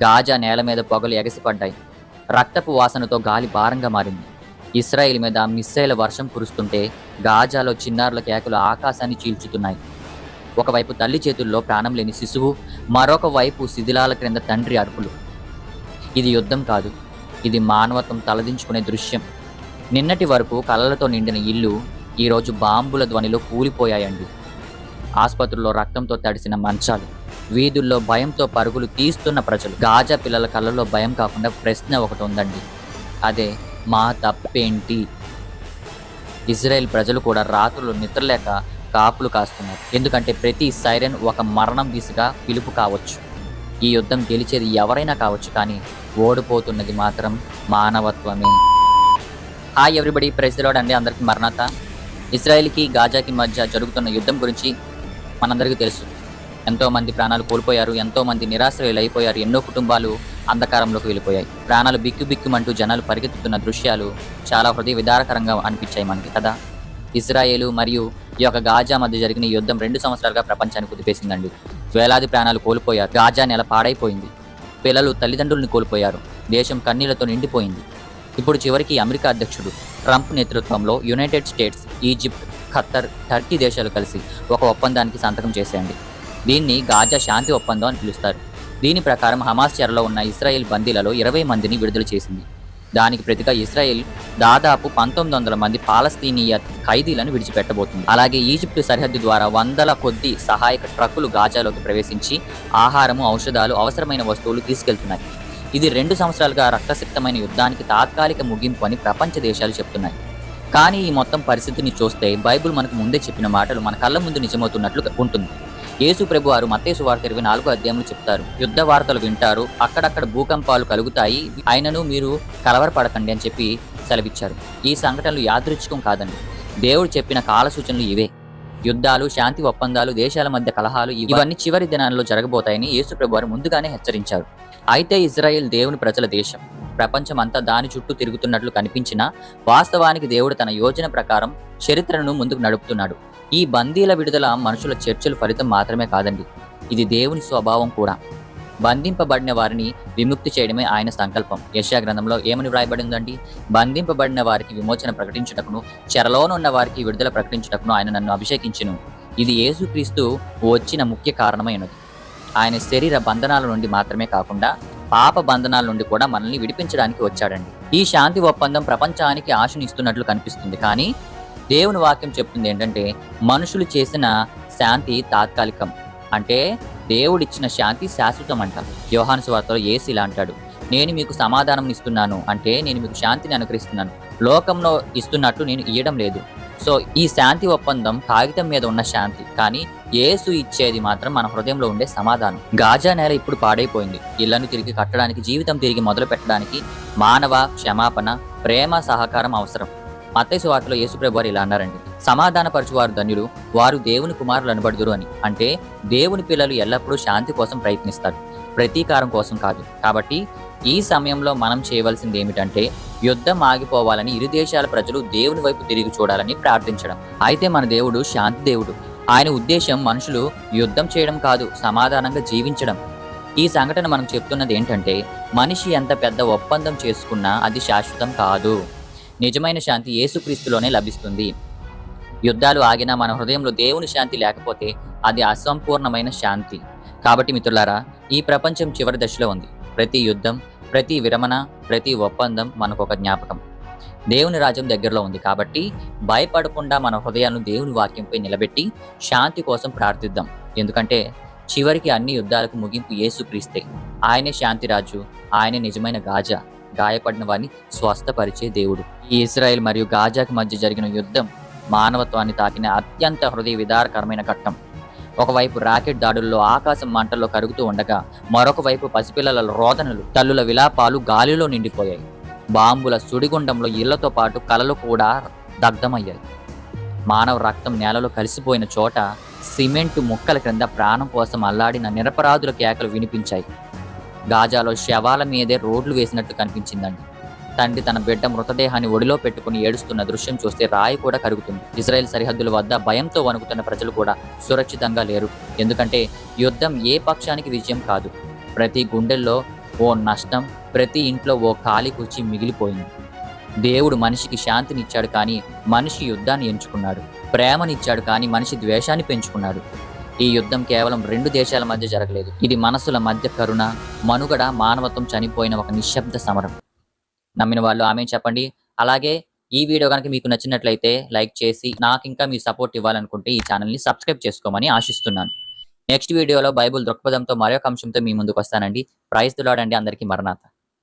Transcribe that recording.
Gaza నేల మీద పొగలు ఎగసిపడ్డాయి. రక్తపు వాసనతో గాలి భారంగా మారింది. ఇశ్రాయేలు మీద మిస్సైల వర్షం కురుస్తుంటే గాజాలో చిన్నారుల కేకలు ఆకాశాన్ని చీల్చుతున్నాయి. ఒకవైపు తల్లి చేతుల్లో ప్రాణం లేని శిశువు, మరొక వైపు శిథిలాల క్రింద తండ్రి అరుపులు. ఇది యుద్ధం కాదు, ఇది మానవత్వం తలదించుకునే దృశ్యం. నిన్నటి వరకు కలలతో నిండిన ఇల్లు ఈరోజు బాంబుల ధ్వనిలో కూలిపోయాయండి. ఆసుపత్రుల్లో రక్తంతో తడిసిన మంచాలు, వీధుల్లో భయంతో పరుగులు తీస్తున్న ప్రజలు. గాజా పిల్లల కళ్ళలో భయం కాకుండా ప్రశ్న ఒకటి ఉందండి, అదే మా తప్పేంటి? ఇజ్రాయెల్ ప్రజలు కూడా రాత్రులు నిద్రలేక కాపులు కాస్తున్నారు. ఎందుకంటే ప్రతి సైరన్ ఒక మరణం దిశగా పిలుపు కావచ్చు. ఈ యుద్ధం గెలిచేది ఎవరైనా కావచ్చు, కానీ ఓడిపోతున్నది మాత్రం మానవత్వమే. Hi everybody, praise the lord అండి. అందరికీ మరణాత. ఇజ్రాయెల్కి గాజాకి మధ్య జరుగుతున్న యుద్ధం గురించి మనందరికీ తెలుసు. ఎంతోమంది ప్రాణాలు కోల్పోయారు, ఎంతోమంది నిరాశ్రయులైపోయారు, ఎన్నో కుటుంబాలు అంధకారంలోకి వెళ్ళిపోయాయి. ప్రాణాలు బిక్కుబిక్కుమంటూ జనాలు పరిగెత్తుతున్న దృశ్యాలు చాలా హృదయ విదారకరంగా అనిపించాయి మనకి కదా. ఇజ్రాయేలు మరియు ఈ యొక్క గాజా మధ్య జరిగిన యుద్ధం 2 సంవత్సరాలుగా ప్రపంచాన్ని కుదిపేసిందండి. వేలాది ప్రాణాలు కోల్పోయారు. గాజా నెల పాడైపోయింది. పిల్లలు తల్లిదండ్రులను కోల్పోయారు. దేశం కన్నీళ్లతో నిండిపోయింది. ఇప్పుడు చివరికి అమెరికా అధ్యక్షుడు ట్రంప్ నేతృత్వంలో United states, Egypt, Khattar, Turkey దేశాలు కలిసి ఒక ఒప్పందానికి సంతకం చేశాయండి. దీన్ని గాజా శాంతి ఒప్పందం అని పిలుస్తారు. దీని ప్రకారం హమాస్ చెరలో ఉన్న ఇస్రాయేల్ బందీలలో 20 మందిని విడుదల చేసింది. దానికి ప్రతిగా ఇస్రాయేల్ దాదాపు 1900 మంది పాలస్తీనియా ఖైదీలను విడిచిపెట్టబోతుంది. అలాగే ఈజిప్టు సరిహద్దు ద్వారా వందల కొద్ది సహాయక ట్రక్కులు గాజాలోకి ప్రవేశించి ఆహారము, ఔషధాలు, అవసరమైన వస్తువులు తీసుకెళ్తున్నాయి. ఇది 2 సంవత్సరాలుగా రక్తసిక్తమైన యుద్ధానికి తాత్కాలిక ముగింపు అని ప్రపంచ దేశాలు చెప్తున్నాయి. కానీ ఈ మొత్తం పరిస్థితిని చూస్తే బైబిల్ మనకు ముందే చెప్పిన మాటలు మన కళ్ళ ముందు నిజమవుతున్నట్లు ఉంటుంది. యేసు ప్రభు వారు మత్తయి సువార్త 24వ అధ్యాయంలో చెప్తారు, యుద్ధ వార్తలు వింటారు, అక్కడక్కడ భూకంపాలు కలుగుతాయి, అయినను మీరు కలవరపడకండి అని చెప్పి సెలవిచ్చారు. ఈ సంఘటనలు యాదృచ్ఛికం కాదండి. దేవుడు చెప్పిన కాల సూచనలు ఇవే. యుద్ధాలు, శాంతి ఒప్పందాలు, దేశాల మధ్య కలహాలు ఇవన్నీ చివరి దినాల్లో జరగబోతాయని యేసు ప్రభు వారు ముందుగానే హెచ్చరించారు. అయితే ఇజ్రాయెల్ దేవుని ప్రజల దేశం. ప్రపంచం అంతా దాని చుట్టూ తిరుగుతున్నట్లు కనిపించినా వాస్తవానికి దేవుడు తన యోజన ప్రకారం చరిత్రను ముందుకు నడుపుతున్నాడు. ఈ బందీల విడుదల మనుషుల చర్చల ఫలితం మాత్రమే కాదండి, ఇది దేవుని స్వభావం కూడా. బంధింపబడిన వారిని విముక్తి చేయడమే ఆయన సంకల్పం. యెషయా గ్రంథంలో ఏమని వ్రాయబడిందండి? బంధింపబడిన వారికి విమోచన ప్రకటించుటకును, చెరలోనున్న వారికి విడుదల ప్రకటించుటకును ఆయన నన్ను అభిషేకించును. ఇది యేసుక్రీస్తు వచ్చిన ముఖ్య కారణమైనది. ఆయన శరీర బంధనాల నుండి మాత్రమే కాకుండా పాప బంధనాల నుండి కూడా మనల్ని విడిపించడానికి వచ్చాడండి. ఈ శాంతి ఒప్పందం ప్రపంచానికి ఆశనిస్తున్నట్లు కనిపిస్తుంది, కానీ దేవుని వాక్యం చెప్తుంది ఏంటంటే మనుషులు చేసిన శాంతి తాత్కాలికం, అంటే దేవుడిచ్చిన శాంతి శాశ్వతం అంట. యోహాను సువార్తలో యేసు ఇలా అంటాడు, నేను మీకు సమాధానం ఇస్తున్నాను, అంటే నేను మీకు శాంతిని అనుగ్రహిస్తున్నాను, లోకంలో ఇస్తున్నట్లు నేను ఇయ్యడం లేదు. సో ఈ శాంతి ఒప్పందం కాగితం మీద ఉన్న శాంతి, కానీ యేసు ఇచ్చేది మాత్రం మన హృదయంలో ఉండే సమాధానం. గాజా నేల ఇప్పుడు పాడైపోయింది. ఇళ్లను తిరిగి కట్టడానికి, జీవితం తిరిగి మొదలు పెట్టడానికి మానవ క్షమాపణ, ప్రేమ, సహకారం అవసరం. మత్తయి సువార్తలో యేసు ప్రభు వారు ఇలా అన్నారండి, సమాధానపరచువారు ధన్యులు, వారు దేవుని కుమారులు అనబడుదురు అని. అంటే దేవుని పిల్లలు ఎల్లప్పుడూ శాంతి కోసం ప్రయత్నిస్తారు, ప్రతీకారం కోసం కాదు. కాబట్టి ఈ సమయంలో మనం చేయవలసింది ఏమిటంటే యుద్ధం ఆగిపోవాలని ఇరు దేశాల ప్రజలు దేవుని వైపు తిరిగి చూడాలని ప్రార్థించడం. అయితే మన దేవుడు శాంతి దేవుడు. ఆయన ఉద్దేశం మనుషులు యుద్ధం చేయడం కాదు, సమాధానంగా జీవించడం. ఈ సంఘటన మనం చెప్తున్నది ఏంటంటే మనిషి ఎంత పెద్ద ఒప్పందం చేసుకున్నా అది శాశ్వతం కాదు. నిజమైన శాంతి యేసుక్రీస్తులోనే లభిస్తుంది. యుద్ధాలు ఆగినా మన హృదయంలో దేవుని శాంతి లేకపోతే అది అసంపూర్ణమైన శాంతి. కాబట్టి మిత్రులారా, ఈ ప్రపంచం చివరి దశలో ఉంది. ప్రతి యుద్ధం, ప్రతి విరమణ, ప్రతి ఒప్పందం మనకొక జ్ఞాపకం. దేవుని రాజ్యం దగ్గరలో ఉంది. కాబట్టి భయపడకుండా మన హృదయాలను దేవుని వాక్యంపై నిలబెట్టి శాంతి కోసం ప్రార్థిద్దాం. ఎందుకంటే చివరికి అన్ని యుద్ధాలకు ముగింపు యేసుక్రీస్తే. ఆయనే శాంతిరాజు, ఆయనే నిజమైన గాజా, గాయపడిన వారిని స్వస్థపరిచే దేవుడు. ఈ ఇజ్రాయెల్ మరియు గాజాకి మధ్య జరిగిన యుద్ధం మానవత్వాన్ని తాకిన అత్యంత హృదయ విదారకరమైన ఘట్టం. ఒకవైపు రాకెట్ దాడుల్లో ఆకాశం మంటల్లో కరుగుతూ ఉండగా, మరొక వైపు పసిపిల్లల రోదనలు, తల్లుల విలాపాలు గాలిలో నిండిపోయాయి. బాంబుల సుడిగుండంలో ఇళ్లతో పాటు కలలు కూడా దగ్ధమయ్యాయి. మానవ రక్తం నేలలో కలిసిపోయిన చోట సిమెంటు ముక్కల క్రింద ప్రాణం కోసం అల్లాడిన నిరపరాధుల కేకలు వినిపించాయి. గాజాలో శవాల మీదే రోడ్లు వేసినట్టు కనిపించిందండి. తండ్రి తన బిడ్డ మృతదేహాన్ని ఒడిలో పెట్టుకుని ఏడుస్తున్న దృశ్యం చూస్తే రాయి కూడా కరుగుతుంది. ఇజ్రాయెల్ సరిహద్దుల వద్ద భయంతో వణుకుతున్న ప్రజలు కూడా సురక్షితంగా లేరు. ఎందుకంటే యుద్ధం ఏ పక్షానికి విజయం కాదు. ప్రతి గుండెల్లో ఓ నష్టం, ప్రతి ఇంట్లో ఓ ఖాళీ కుర్చీ మిగిలిపోయింది. దేవుడు మనిషికి శాంతినిచ్చాడు కానీ మనిషి యుద్ధాన్ని ఎంచుకున్నాడు. ప్రేమనిచ్చాడు కానీ మనిషి ద్వేషాన్ని పెంచుకున్నాడు. ఈ యుద్ధం కేవలం 2 దేశాల మధ్య జరగలేదు. ఇది మనసుల మధ్య కరుణ, మనుగడ, మానవత్వం చనిపోయిన ఒక నిశ్శబ్ద సమరం. నమ్మిన వాళ్ళు ఆమేన్ చెప్పండి. అలాగే ఈ వీడియో కనుక మీకు నచ్చినట్లయితే లైక్ చేసి, నాకు ఇంకా మీ సపోర్ట్ ఇవ్వాలనుకుంటే ఈ ఛానల్‌ని సబ్స్క్రైబ్ చేసుకోమని ఆశిస్తున్నాను. నెక్స్ట్ వీడియోలో బైబిల్ దృక్పథంతో మరొక అంశంతో మీ ముందుకు వస్తానండి. ప్రైజ్ ది లార్డ్ అండి. అందరికీ మరణాత.